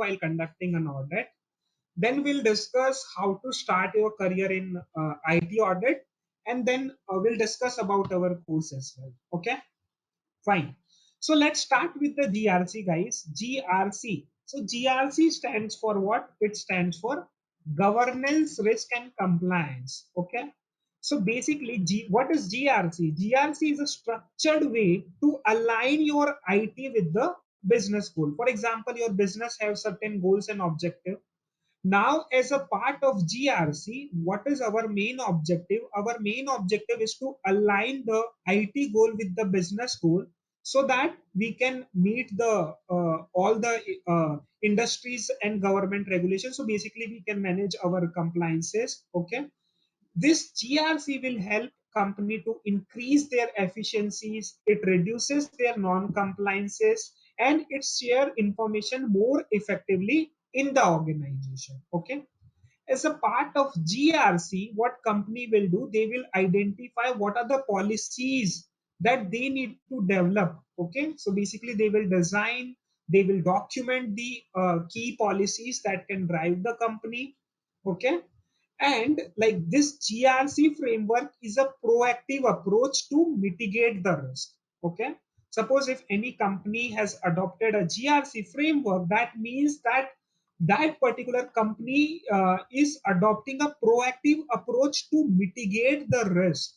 while conducting an audit. Then we'll discuss how to start your career in IT audit, and then we'll discuss about our course as well. Okay, fine. So let's start with the GRC, guys. GRC. So GRC stands for what? It stands for governance, risk, and compliance. Okay. So basically, what is GRC? GRC is a structured way to align your IT with the business goal. For example, your business has certain goals and objectives. Now, as a part of GRC, what is our main objective? Our main objective is to align the IT goal with the business goal so that we can meet the all the industries and government regulations. So basically, we can manage our compliances. Okay, this GRC will help company to increase their efficiencies. It reduces their non-compliances and it share information more effectively in the organization. Okay. As a part of GRC, what company will do? They will identify what are the policies that they need to develop. Okay. So basically, they will design, they will document the key policies that can drive the company. Okay, and like this GRC framework is a proactive approach to mitigate the risk. Okay. Suppose if any company has adopted a GRC framework, that means that that particular company is adopting a proactive approach to mitigate the risk.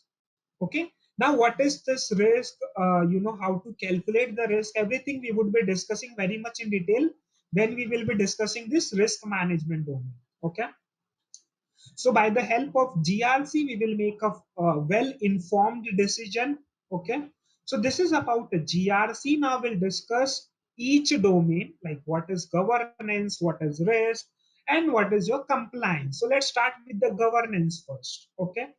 Okay. Now, what is this risk? How to calculate the risk. Everything we would be discussing very much in detail when we will be discussing this risk management domain. Okay. So by the help of GRC, we will make a well-informed decision. Okay. So this is about the GRC. Now we'll discuss each domain, like what is governance, what is risk, and what is your compliance. So let's start with the governance first. Okay.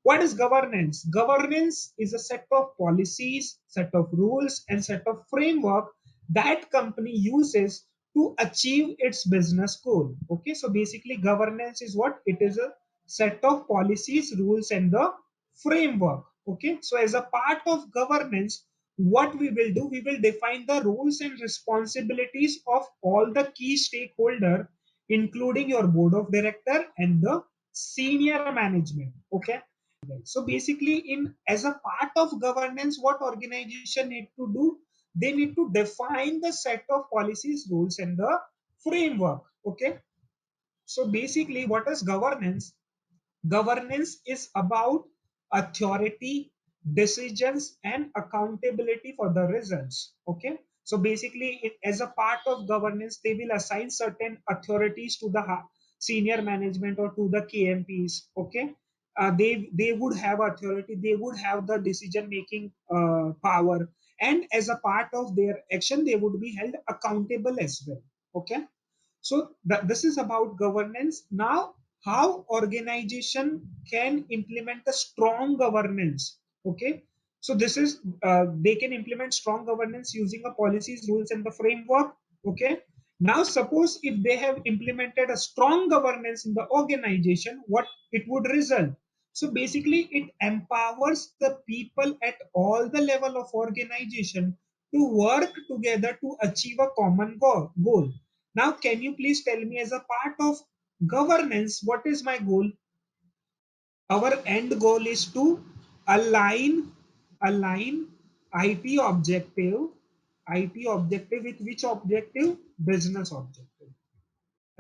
What is governance? Governance is a set of policies, set of rules, and set of framework that company uses to achieve its business goal. Okay, so basically governance is what? It is a set of policies, rules, and the framework. Okay, so as a part of governance, what we will do? We will define the roles and responsibilities of all the key stakeholder, including your board of director and the senior management. Okay, so basically, in as a part of governance, what organization need to do? They need to define the set of policies, rules, and the framework. Okay. So basically, what is governance? Governance is about authority, decisions, and accountability for the results. Okay. So basically, as a part of governance, they will assign certain authorities to the senior management or to the KMPs. Okay. They would have authority, they would have the decision making power, and as a part of their action, they would be held accountable as well. Okay. So this is about governance. Now, how organization can implement a strong governance? Okay. So this is they can implement strong governance using a policies, rules, and the framework. Okay. Now, suppose if they have implemented a strong governance in the organization, what it would result? So basically, it empowers the people at all the level of organization to work together to achieve a common goal. Now, can you please tell me, as a part of governance, what is my goal? Our end goal is to align IT objective, IT objective with which objective? Business objective.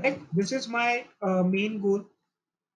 Correct. This is my main goal.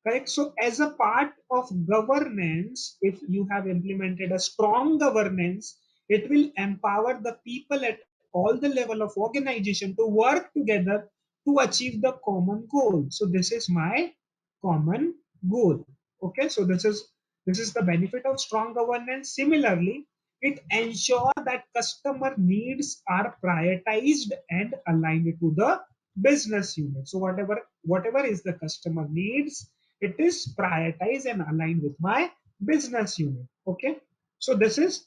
Correct. So as a part of governance, if you have implemented a strong governance, it will empower the people at all the level of organization to work together to achieve the common goal. So this is my common goal. Okay, so this is the benefit of strong governance. Similarly, it ensures that customer needs are prioritized and aligned to the business unit. So whatever is the customer needs, it is prioritized and aligned with my business unit. Okay, so this is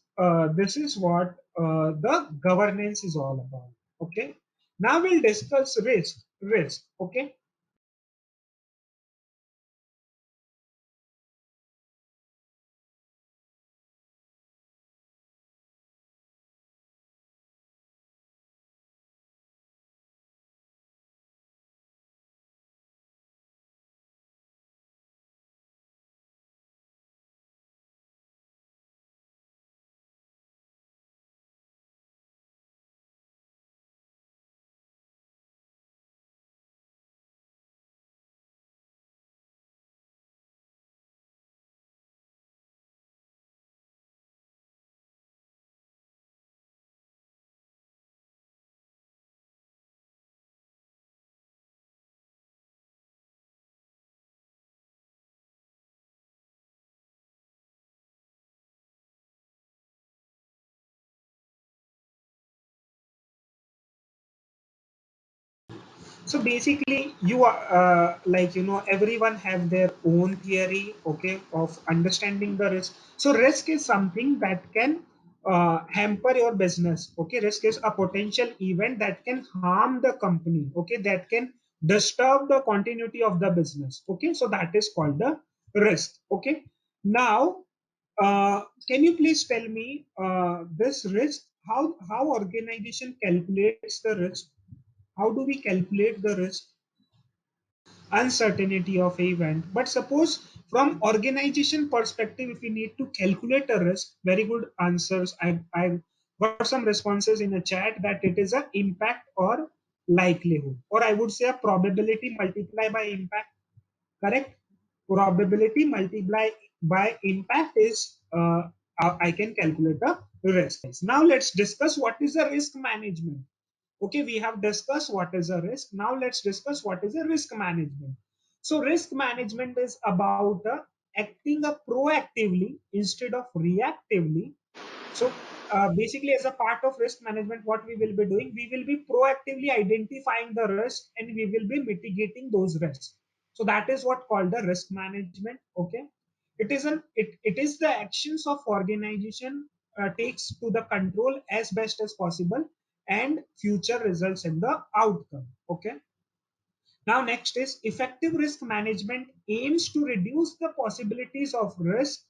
what the governance is all about. Okay, now we'll discuss risk. Okay, So basically, you are like, everyone have their own theory, okay, of understanding the risk. So risk is something that can hamper your business. Okay, risk is a potential event that can harm the company. Okay, that can disturb the continuity of the business. Okay, so that is called the risk. Okay, now can you please tell me this risk? How organization calculates the risk? How do we calculate the risk? Uncertainty of event. But suppose from organization perspective, if we need to calculate a risk, very good answers. I got some responses in a chat that it is a impact or likelihood, or I would say a probability multiplied by impact. Correct? Probability multiplied by impact is I can calculate a risk. Now let's discuss what is the risk management. Okay, we have discussed what is a risk. Now let's discuss what is a risk management. So risk management is about acting proactively instead of reactively. So basically, as a part of risk management, what we will be doing, we will be proactively identifying the risk and we will be mitigating those risks. So that is what called the risk management. Okay, it is the actions of organization takes to the control as best as possible and future results in the outcome. Okay. Now, next is effective risk management aims to reduce the possibilities of risk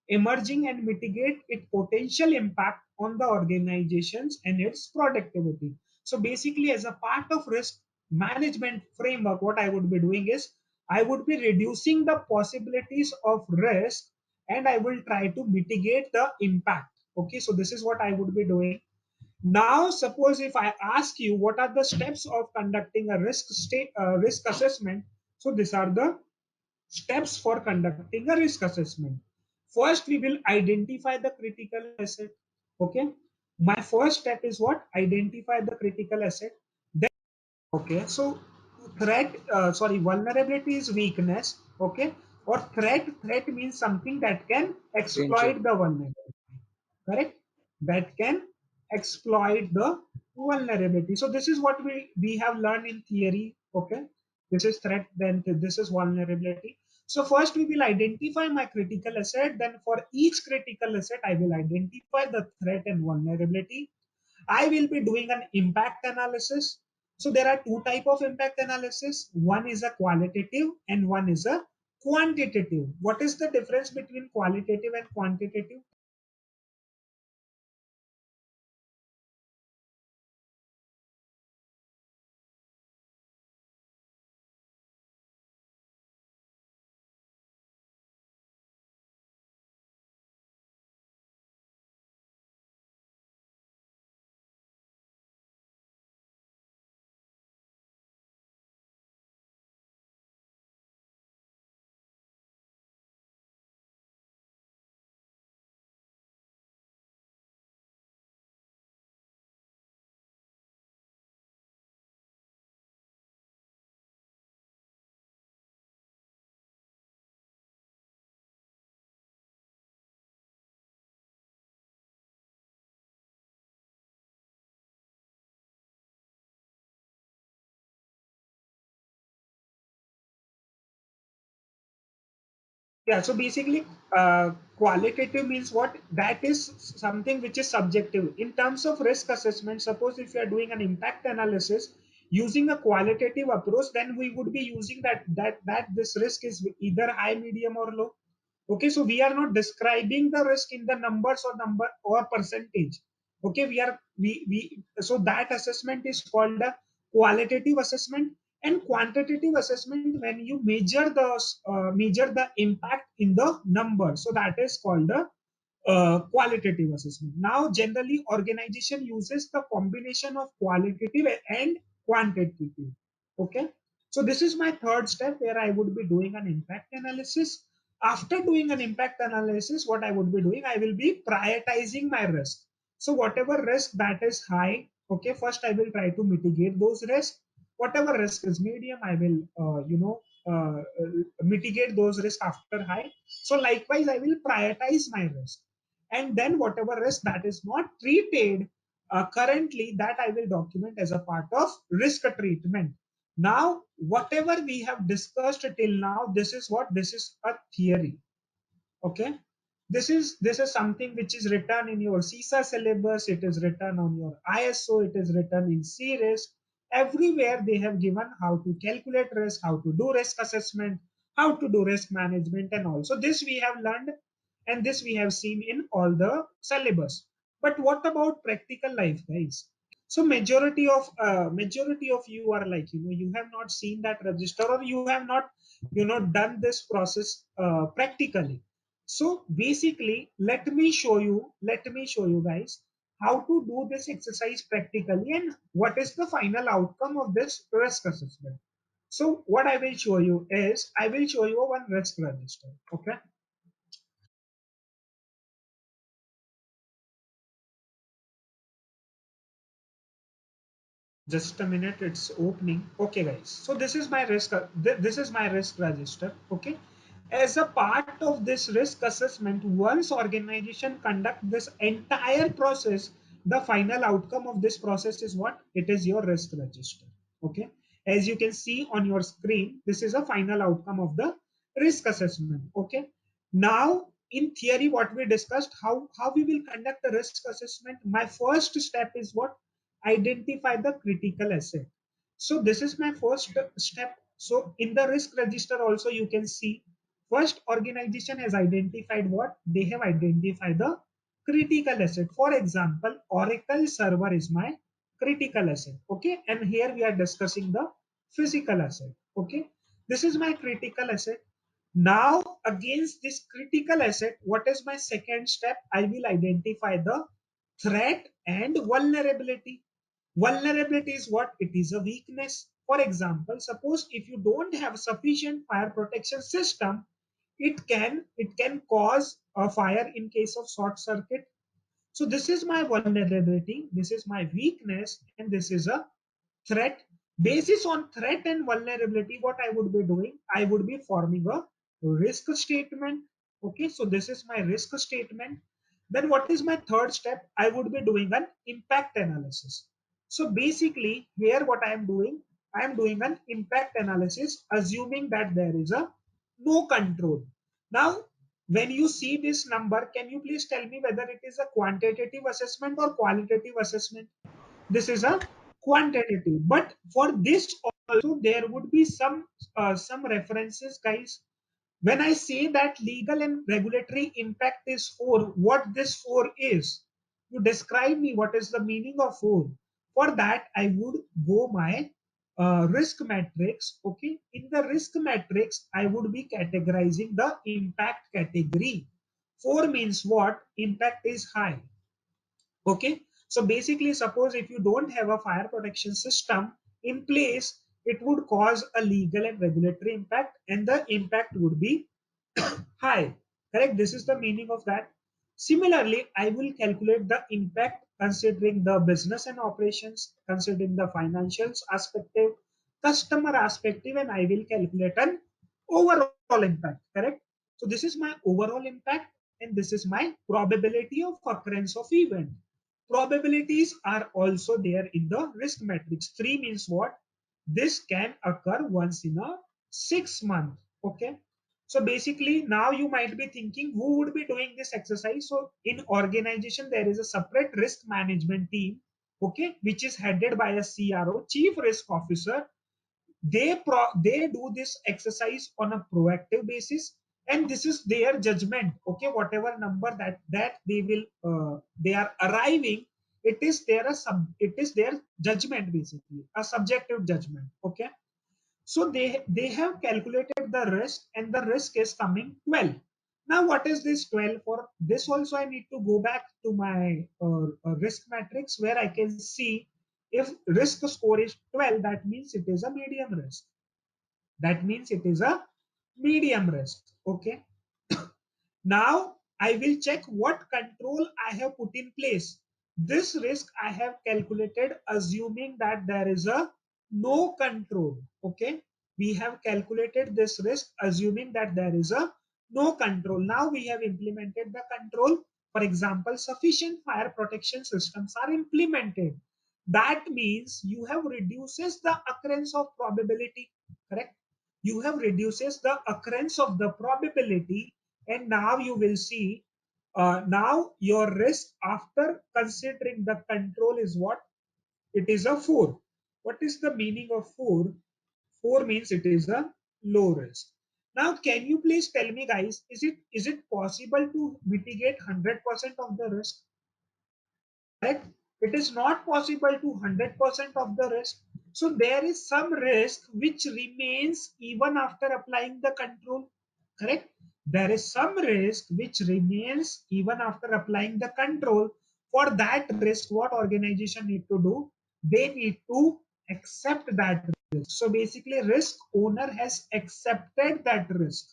emerging and mitigate its potential impact on the organizations and its productivity. So basically, as a part of risk management framework, what I would be doing is I would be reducing the possibilities of risk and I will try to mitigate the impact. Okay, so this is what I would be doing. Now, suppose if I ask you what are the steps of conducting a risk assessment, so these are the steps for conducting a risk assessment. First, we will identify the critical asset. Okay. My first step is what? Identify the critical asset. Then, okay. So, vulnerability is weakness. Okay. Or threat means something that can Danger. exploit the vulnerability. Correct? That can exploit the vulnerability. So this is what we have learned in theory. Okay, this is threat, then this is vulnerability. So first we will identify my critical asset, then for each critical asset I will identify the threat and vulnerability. I will be doing an impact analysis. So there are two type of impact analysis. One is a qualitative and one is a quantitative. What is the difference between qualitative and quantitative? Yeah, so basically, qualitative means what? That is something which is subjective. In terms of risk assessment, suppose if you are doing an impact analysis using a qualitative approach, then we would be using that this risk is either high, medium, or low. Okay, so we are not describing the risk in the numbers or number or percentage. Okay, we so that assessment is called a qualitative assessment. And quantitative assessment, when you measure the impact in the number, so that is called the qualitative assessment. Now, generally, organization uses the combination of qualitative and quantitative. Okay, so this is my third step where I would be doing an impact analysis. After doing an impact analysis, what I would be doing, I will be prioritizing my risk. So whatever risk that is high, okay, first I will try to mitigate those risks. Whatever risk is medium, I will mitigate those risks after high. So likewise, I will prioritize my risk, and then whatever risk that is not treated currently, that I will document as a part of risk treatment. Now, whatever we have discussed till now, this is what? This is a theory. Okay. This is something which is written in your CISA syllabus. It is written on your ISO. It is written in CRISC. Everywhere they have given how to calculate risk, how to do risk assessment, how to do risk management, and also this we have learned, and this we have seen in all the syllabus. But what about practical life, guys? So majority of you are like, you have not seen that register, or you have not done this process practically. So basically, let me show you guys how to do this exercise practically, and what is the final outcome of this risk assessment. So what I will show you is, I will show you one risk register. Okay. Just a minute, it's opening. Okay, guys, so this is my risk, this is my risk register. Okay. As a part of this risk assessment, once organization conduct this entire process, the final outcome of this process is what? It is your risk register. Okay. As you can see on your screen, this is a final outcome of the risk assessment. Okay. Now, in theory, what we discussed, how we will conduct the risk assessment. My first step is what? Identify the critical asset. So this is my first step. So in the risk register also, you can see, first organization has identified what? They have identified the critical asset. For example, Oracle server is my critical asset. Okay. And here we are discussing the physical asset. Okay. This is my critical asset. Now, against this critical asset, what is my second step? I will identify the threat and vulnerability. Vulnerability is what? It is a weakness. For example, suppose if you don't have sufficient fire protection system, it can cause a fire in case of short circuit. So this is my vulnerability, this is my weakness, and this is a threat. Basis on threat and vulnerability, what I would be doing, I would be forming a risk statement. Okay, so this is my risk statement. Then what is my third step? I would be doing an impact analysis. So basically here what I am doing an impact analysis, assuming that there is a no control. Now, when you see this number, can you please tell me whether it is a quantitative assessment or qualitative assessment? This is a quantitative, but for this also there would be some references, guys. When I say that legal and regulatory impact is 4, what this 4 is, you describe me what is the meaning of 4. For that I would go my risk matrix. Okay, in the risk matrix I would be categorizing the impact category. 4 means what? Impact is high. Okay, so basically, suppose if you don't have a fire protection system in place, it would cause a legal and regulatory impact, and the impact would be high. Correct? This is the meaning of that. Similarly, I will calculate the impact considering the business and operations, considering the financials aspective, customer aspective, and I will calculate an overall impact. Correct? So this is my overall impact, and this is my probability of occurrence of event. Probabilities are also there in the risk matrix. 3 means what? This can occur once in a 6 month. Okay. So basically, now you might be thinking, who would be doing this exercise? So in organization, there is a separate risk management team, okay, which is headed by a CRO, Chief Risk Officer. They do this exercise on a proactive basis, and this is their judgment. Okay, whatever number that they are arriving, it is their judgment, basically a subjective judgment. Okay, so they have calculated the risk, and the risk is coming 12. Now what is this 12 for? This also I need to go back to my risk matrix, where I can see if risk score is 12, that means it is a medium risk. That means it is a medium risk. Okay. Now I will check what control I have put in place. This risk I have calculated assuming that there is a no control. Okay. We have calculated this risk assuming that there is a no control. Now we have implemented the control. For example, sufficient fire protection systems are implemented. That means you have reduces the occurrence of probability, correct? You have reduces the occurrence of the probability, and now you will see, now your risk after considering the control is what? It is a 4. What is the meaning of 4? 4 means it is a low risk. Now, can you please tell me, guys, is it possible to mitigate 100% of the risk? Correct? It is not possible to 100% of the risk. So there is some risk which remains even after applying the control. Correct? There is some risk which remains even after applying the control. For that risk, what organization need to do? They need to accept that risk. So basically, risk owner has accepted that risk.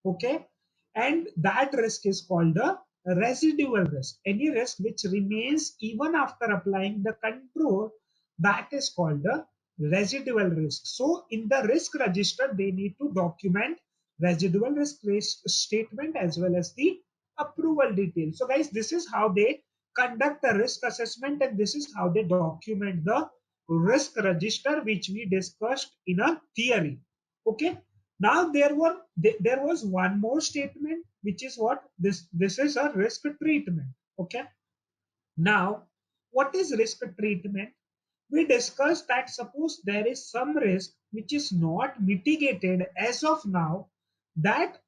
Okay, and that risk is called a residual risk. Any risk which remains even after applying the control, that is called a residual risk. So in the risk register, they need to document residual risk statement as well as the approval details. So guys, this is how they conduct a risk assessment, and this is how they document the risk register, which we discussed in a theory. Okay, now there was one more statement, which is what? This is a risk treatment. Okay, now what is risk treatment? We discussed that suppose there is some risk which is not mitigated as of now, that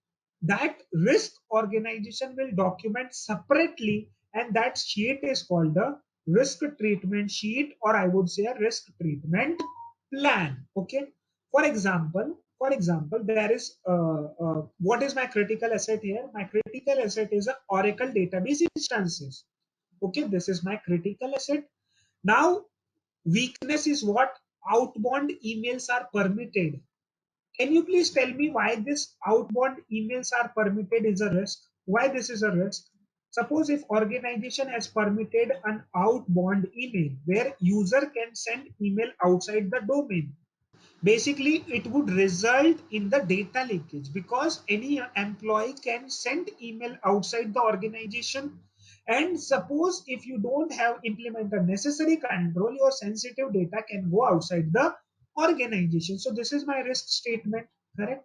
that risk organization will document separately, and that sheet is called a risk treatment sheet, or I would say a risk treatment plan. Okay, for example, there is what is my critical asset here? My critical asset is a Oracle database instances. Okay, this is my critical asset. Now, weakness is what? Outbound emails are permitted. Can you please tell me why this outbound emails are permitted is a risk? Why this is a risk? Suppose if organization has permitted an outbound email where user can send email outside the domain, basically it would result in the data leakage, because any employee can send email outside the organization, and suppose if you don't have implemented necessary control, your sensitive data can go outside the organization. So this is my risk statement. Correct?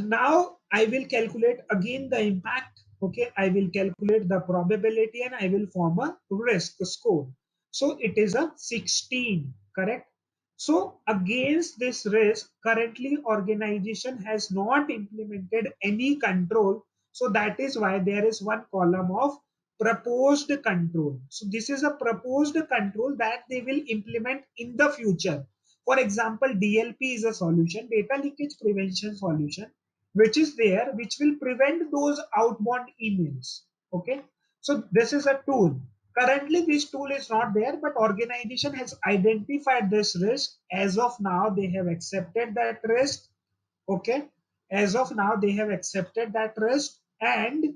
Now I will calculate again the impact. Okay, I will calculate the probability and I will form a risk score. So it is a 16, correct? So against this risk, currently organization has not implemented any control. So that is why there is one column of proposed control. So this is a proposed control that they will implement in the future. For example, DLP is a solution, data leakage prevention solution, which is there, which will prevent those outbound emails. Okay, so this is a tool. Currently, this tool is not there, but organization has identified this risk. As of now, they have accepted that risk. Okay, as of now, they have accepted that risk, and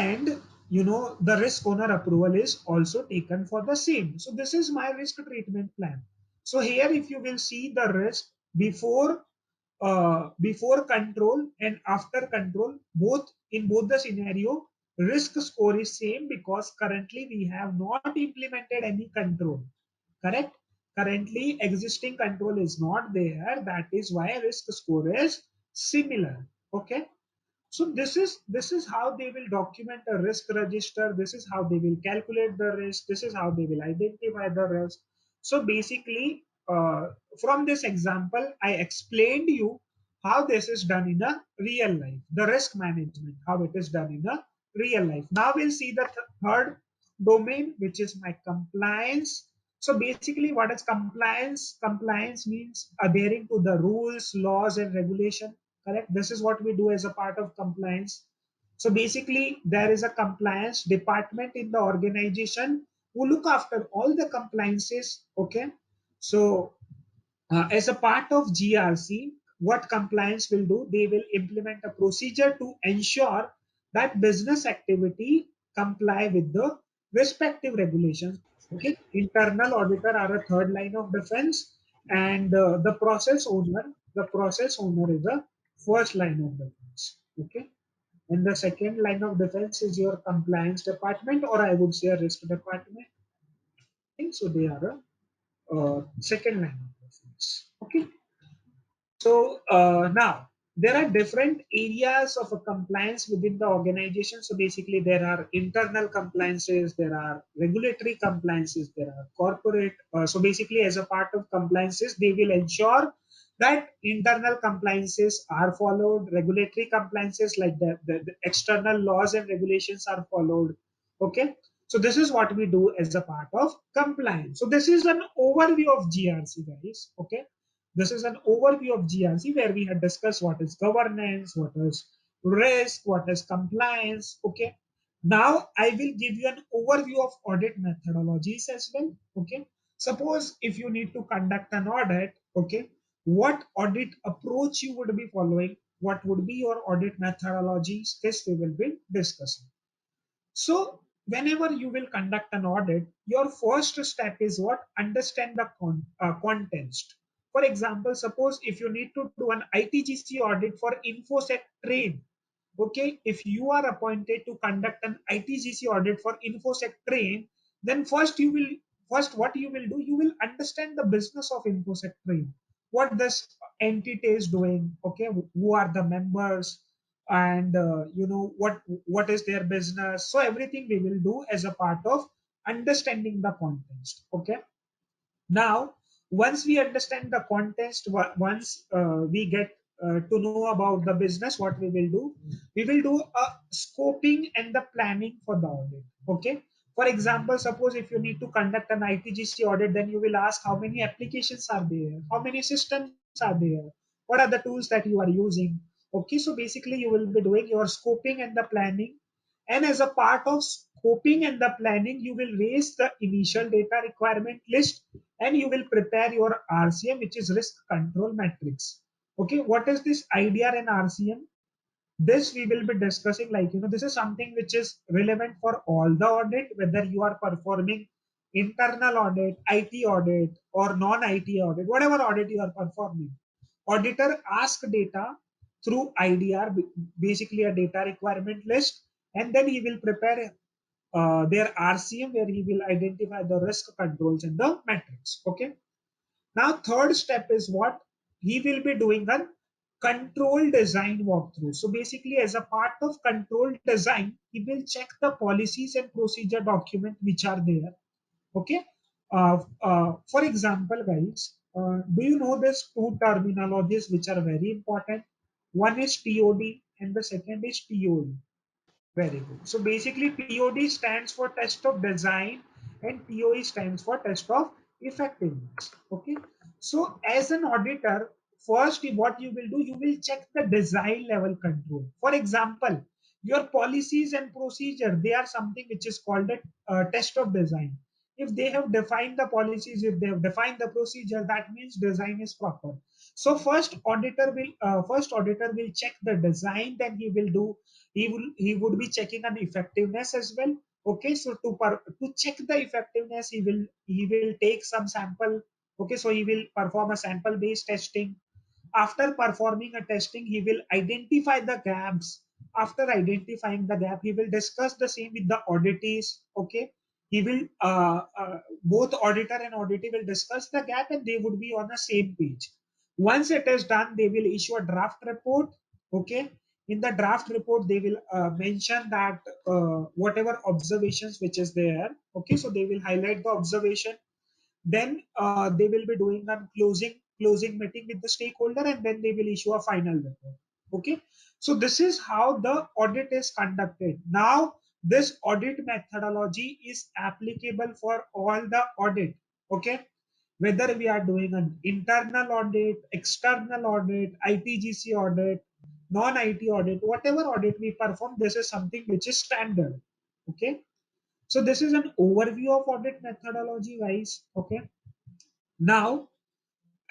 the risk owner approval is also taken for the same. So this is my risk treatment plan. So here, if you will see the risk before control and after control, both in both the scenario, risk score is same, because currently we have not implemented any control. Correct? Currently existing control is not there, that is why risk score is similar. Okay, so this is how they will document a risk register. This is how they will calculate the risk. This is how they will identify the risk. So basically, from this example, I explained you how this is done in a real life. The risk management, how it is done in a real life. Now we'll see the third domain, which is my compliance. So basically, what is compliance? Compliance means adhering to the rules, laws, and regulation. Correct? This is what we do as a part of compliance. So basically, there is a compliance department in the organization who look after all the compliances. Okay. So as a part of GRC, what compliance will do? They will implement a procedure to ensure that business activity comply with the respective regulations. Okay, internal auditor are a third line of defense, and the process owner is a first line of defense. Okay, and the second line of defense is your compliance department, or I would say a risk department. So they are a second line of defense. Okay. So now there are different areas of a compliance within the organization. So basically, there are internal compliances, there are regulatory compliances, there are corporate. So basically, as a part of compliances, they will ensure that internal compliances are followed, regulatory compliances like the external laws and regulations are followed. Okay. So this is what we do as a part of compliance. So this is an overview of GRC, guys. Okay, this is an overview of GRC where we had discussed what is governance, what is risk, what is compliance. Okay. Now I will give you an overview of audit methodologies as well. Okay. Suppose if you need to conduct an audit, okay, what audit approach you would be following, what would be your audit methodologies, this we will be discussing. So, whenever you will conduct an audit, your first step is what? Understand the context. For example, suppose if you need to do an ITGC audit for InfosecTrain, okay, if you are appointed to conduct an ITGC audit for InfosecTrain, then first what you will do, you will understand the business of InfosecTrain, what this entity is doing, okay, who are the members, and what is their business. So everything we will do as a part of understanding the context. Okay. Now, once we understand the context, once we get to know about the business, what we will do, we will do a scoping and the planning for the audit. Okay. For example, suppose if you need to conduct an ITGC audit, then you will ask how many applications are there, how many systems are there, what are the tools that you are using. Okay, so basically you will be doing your scoping and the planning, and as a part of scoping and the planning, you will raise the initial data requirement list and you will prepare your RCM, which is risk control matrix. Okay, what is this IDR and RCM? This we will be discussing, like, this is something which is relevant for all the audit, whether you are performing internal audit, IT audit, or non-IT audit, whatever audit you are performing. Auditor ask data through IDR, basically a data requirement list, and then he will prepare their RCM where he will identify the risk controls in the matrix. Okay. Now, third step is what? He will be doing a control design walkthrough. So basically, as a part of control design, he will check the policies and procedure document which are there. Okay. For example, guys, do you know these two terminologies which are very important? One is TOD and the second is TOE. Very good. So basically, TOD stands for test of design and TOE stands for test of effectiveness. Okay. So as an auditor, first what you will do, you will check the design level control. For example, your policies and procedure, they are something which is called a test of design. If they have defined the policies, if they have defined the procedure, that means design is proper. So first auditor will check the design, then he would be checking on effectiveness as well. Okay, so to check the effectiveness, he will take some sample. Okay, so he will perform a sample based testing. After performing a testing, he will identify the gaps. After identifying the gap, he will discuss the same with the auditees. Okay, he will both auditor and auditee will discuss the gap and they would be on the same page. Once it is done, they will issue a draft report. Okay, in the draft report they will mention that whatever observations which is there. Okay, so they will highlight the observation, then they will be doing a closing meeting with the stakeholder, and then they will issue a final report. Okay, so this is how the audit is conducted. Now this audit methodology is applicable for all the audit. Okay, whether we are doing an internal audit, external audit, ITGC audit, non-IT audit, whatever audit we perform, this is something which is standard. Okay, so this is an overview of audit methodology, guys. Okay, now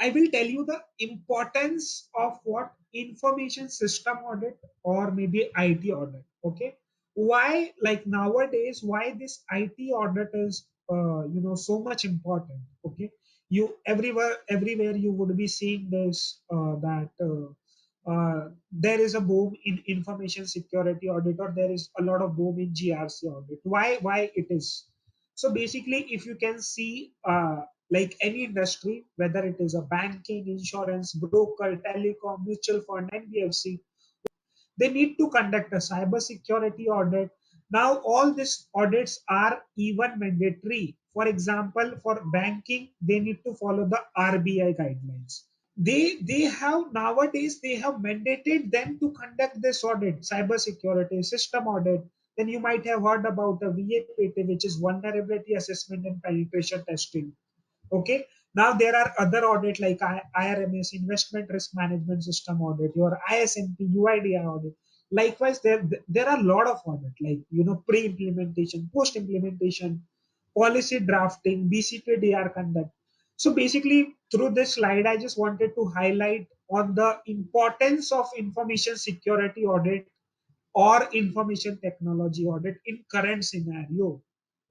I will tell you the importance of what information system audit or maybe IT audit. Okay, why, like nowadays, why this IT audit is so much important. Okay, you everywhere you would be seeing this that there is a boom in information security audit, or there is a lot of boom in GRC audit. Why it is? So basically, if you can see, like any industry, whether it is a banking, insurance, broker, telecom, mutual fund, NBFC, they need to conduct a cybersecurity audit. Now, all these audits are even mandatory. For example, for banking, they need to follow the RBI guidelines. They have nowadays they have mandated them to conduct this audit, cybersecurity system audit. Then you might have heard about the VAPT, which is vulnerability assessment and penetration testing. Okay. Now there are other audit like IRMS, investment risk management system audit, your ISMP, UIDI audit. Likewise, there are a lot of audit like pre-implementation, post-implementation, policy drafting, BCPDR conduct. So basically, through this slide, I just wanted to highlight on the importance of information security audit or information technology audit in current scenario.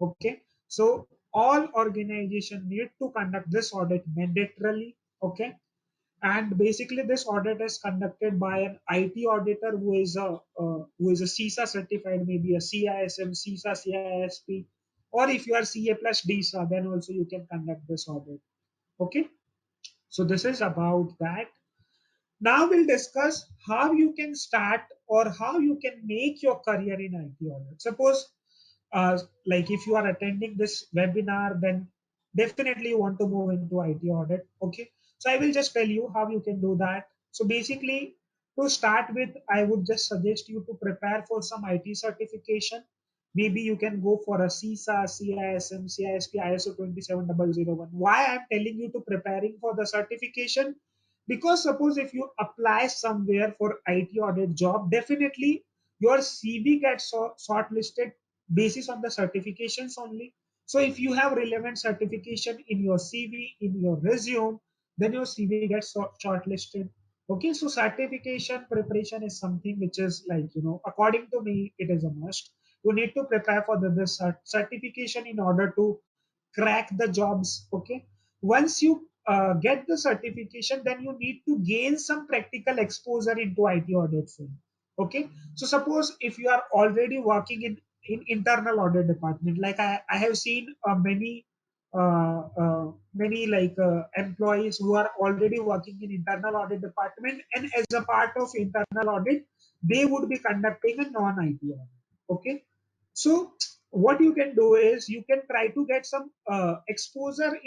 Okay, so all organization need to conduct this audit mandatorily. Okay, and basically this audit is conducted by an IT auditor who is a CISA certified, maybe a CISM, CISA, CISP, or if you are CA plus DISA, then also you can conduct this audit. Okay, so this is about that. Now we'll discuss how you can start or how you can make your career in IT audit. Suppose, like if you are attending this webinar, then definitely you want to move into IT audit. Okay, so I will just tell you how you can do that. So basically, to start with, I would just suggest you to prepare for some IT certification. Maybe you can go for a CISA, CISM, CISP, ISO 27001. Why I'm telling you to preparing for the certification? Because suppose if you apply somewhere for IT audit job, definitely your CV gets shortlisted basis on the certifications only. So if you have relevant certification in your CV, in your resume, then your CV gets shortlisted. Okay, so certification preparation is something which is like, according to me, it is a must. You need to prepare for this certification in order to crack the jobs. Okay, once you get the certification, then you need to gain some practical exposure into IT audit field. Okay, so suppose if you are already working in internal audit department, like I have seen many like employees who are already working in internal audit department, and as a part of internal audit they would be conducting a non-IT audit. Okay, so what you can do is you can try to get some exposure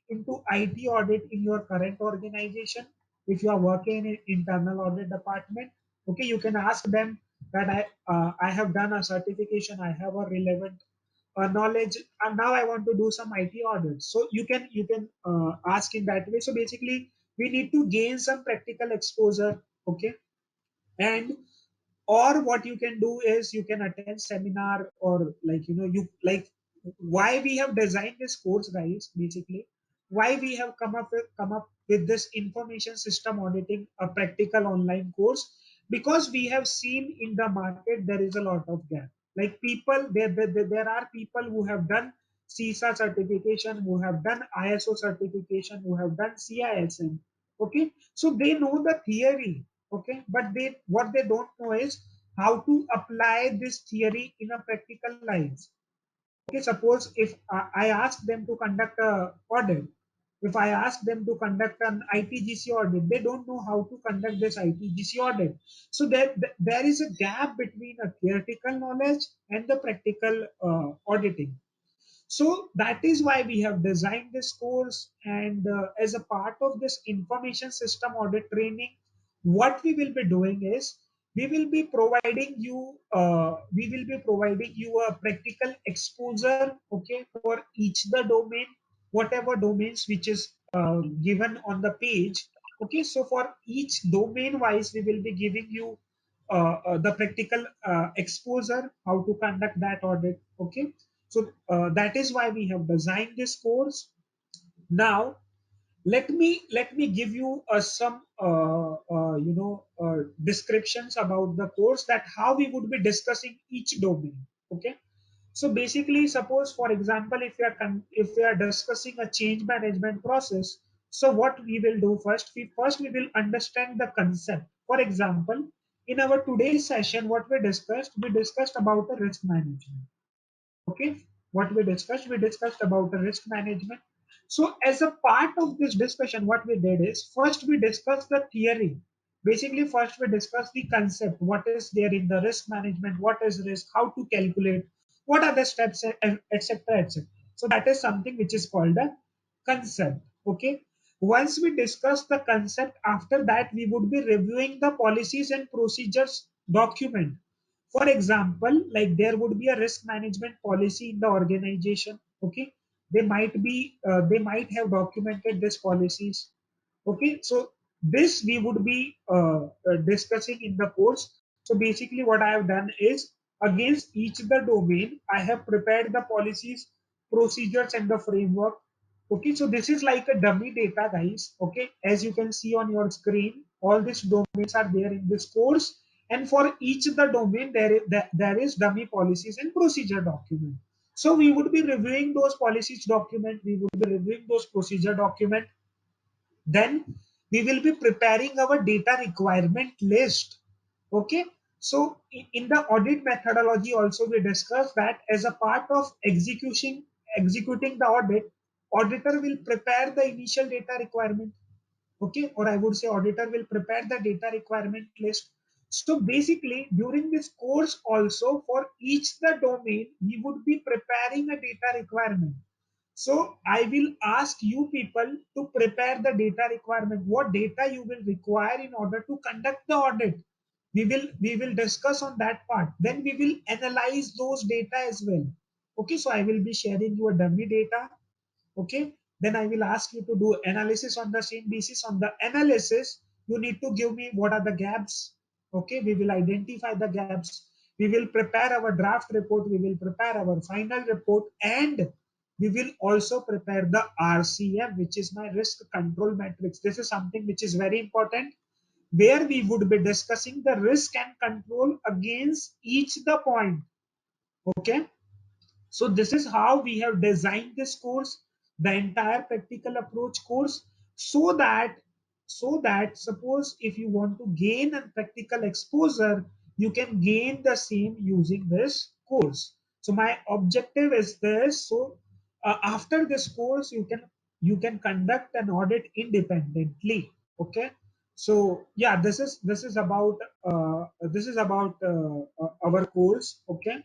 into IT audit in your current organization. If you are working in internal audit department, okay, you can ask them that I have done a certification, I have a relevant knowledge, and now I want to do some IT audits. So you can ask in that way. So basically, we need to gain some practical exposure. Okay, and or what you can do is you can attend seminar, or like you like why we have designed this course, guys. Basically, why we have come up with this information system auditing, a practical online course, because we have seen in the market there is a lot of gap. Like people, there are people who have done CISA certification, who have done ISO certification, who have done CISM. Okay, so they know the theory. Okay, but what they don't know is how to apply this theory in a practical lives. Okay, suppose if I ask them to conduct a audit, if I ask them to conduct an ITGC audit, they don't know how to conduct this ITGC audit. So there is a gap between a theoretical knowledge and the practical auditing. So that is why we have designed this course. And as a part of this information system audit training, what we will be doing is we will be providing you a practical exposure, okay, for each the domain, whatever domains which is given on the page. Okay, so for each domain wise, we will be giving you the practical exposure, how to conduct that audit. Okay, so that is why we have designed this course. Now, let me give you some descriptions about the course, that how we would be discussing each domain. Okay, so basically, suppose for example, if we are discussing a change management process, so what we will do first, we will understand the concept. For example, in our today's session, what we discussed about the risk management. Okay, what we discussed about the risk management. So as a part of this discussion, what we did is first we discussed the theory. Basically, first we discussed the concept, what is there in the risk management, what is risk, how to calculate, what are the steps, etc., etc. So that is something which is called a concept. Okay. Once we discuss the concept, after that we would be reviewing the policies and procedures document. For example, like there would be a risk management policy in the organization. Okay, they might have documented these policies. Okay, so this we would be discussing in the course. So basically, what I have done is against each the domain, I have prepared the policies, procedures, and the framework. Okay, so this is like a dummy data, guys. Okay, as you can see on your screen, all these domains are there in this course, and for each the domain, there is dummy policies and procedure document. So we would be reviewing those policies document, we would be reviewing those procedure document, then we will be preparing our data requirement list. Okay, so in the audit methodology also we discussed that as a part of executing the audit, auditor will prepare the initial data requirement. Okay, or I would say auditor will prepare the data requirement list. So basically during this course also, for each the domain we would be preparing a data requirement. So I will ask you people to prepare the data requirement, what data you will require in order to conduct the audit. We will discuss on that part. Then we will analyze those data as well. Okay, so I will be sharing you a dummy data. Okay, then I will ask you to do analysis on the same basis. On the analysis, you need to give me what are the gaps. Okay, we will identify the gaps. We will prepare our draft report, we will prepare our final report, and we will also prepare the RCM, which is my risk control matrix. This is something which is very important, where we would be discussing the risk and control against each the point. Okay, so this is how we have designed this course, the entire practical approach course, so that suppose if you want to gain a practical exposure, you can gain the same using this course. So my objective is this. So after this course, you can conduct an audit independently. Okay. So yeah, this is about our course. Okay.